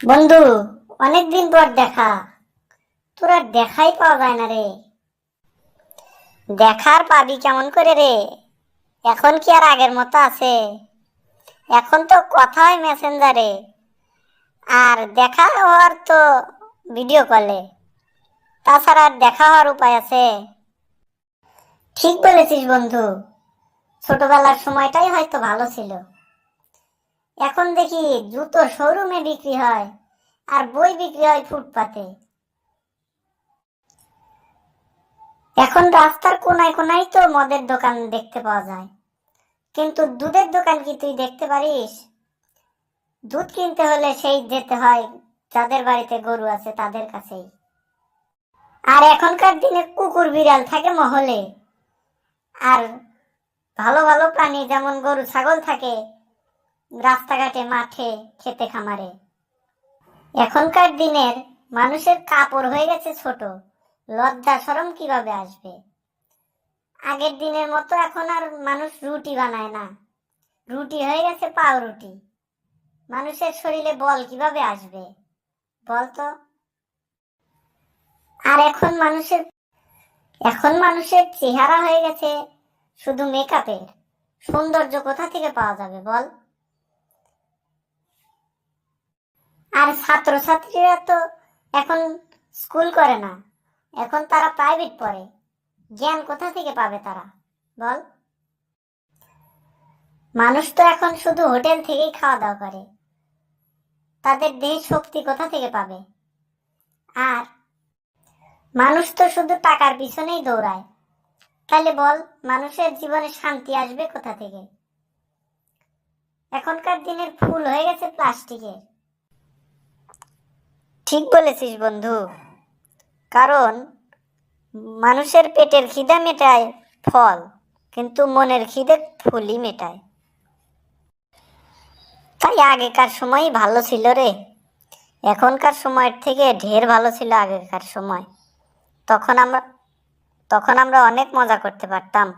বন্ধু, অনেকদিন পর দেখা। তোরা দেখাই পাওয়া যায় না রে। দেখার পাবি কেমন করে রে? এখন কি আর আগের মতো আছে? এখন তো কথা হয় মেসেঞ্জারে, আর দেখা হওয়ার তো ভিডিও কলে। তাছাড়া আর দেখা হওয়ার উপায় আছে? ঠিক বলেছিস বন্ধু। ছোটবেলার সময়টাই হয়তো ভালো ছিল। এখন দেখি জুতো শোরুমে বিক্রি হয়, আর বই বিক্রি হয় ফুটপাতে। এখন রাস্তার কোনায় কোনায় তো মদের দোকান দেখতে পাওয়া যায়, কিন্তু দুধের দোকান কি তুই দেখতে পারিস? দুধ কিনতে হলে সেই যেতে হয় যাদের বাড়িতে গরু আছে তাদের কাছেই। আর এখনকার দিনে কুকুর বিড়াল থাকে মহলে, আর ভালো ভালো প্রাণী যেমন গরু ছাগল থাকে রাস্তাঘাটে, মাঠে, খেতে, খামারে। এখনকার দিনের মানুষের কাপড় হয়ে গেছে ছোট, লজ্জা শরম কিভাবে আসবে? আগের দিনের মতো এখন আর মানুষ রুটি বানায় না, রুটি হয়ে গেছে পাউরুটি। মানুষের শরীরে বল কিভাবে আসবে বলতো? আর এখন মানুষের চেহারা হয়ে গেছে শুধু মেকআপের। সৌন্দর্য কোথা থেকে পাওয়া যাবে বল? আর ছাত্রছাত্রীরা তো এখন স্কুল করে না, এখন তারা প্রাইভেট পড়ে। জ্ঞান কোথা থেকে পাবে তারা বল? মানুষ তো এখন শুধু হোটেল থেকেই খাওয়া দাওয়া করে, তাদের দেহে শক্তি কোথা থেকে পাবে? আর মানুষ তো শুধু টাকার পিছনেই দৌড়ায়, তাহলে বল মানুষের জীবনে শান্তি আসবে কোথা থেকে? এখনকার দিনের ফুল হয়ে গেছে প্লাস্টিকের। ঠিক বলেছিস বন্ধু। কারণ মানুষের পেটের খিদে মেটায় ফল, কিন্তু মনের খিদে ফুলই মেটায়। তাই আগেকার সময়ই ভালো ছিল রে। এখনকার সময়ের থেকে ঢের ভালো ছিল আগেকার সময়। তখন আমরা তখন আমরা অনেক মজা করতে পারতাম।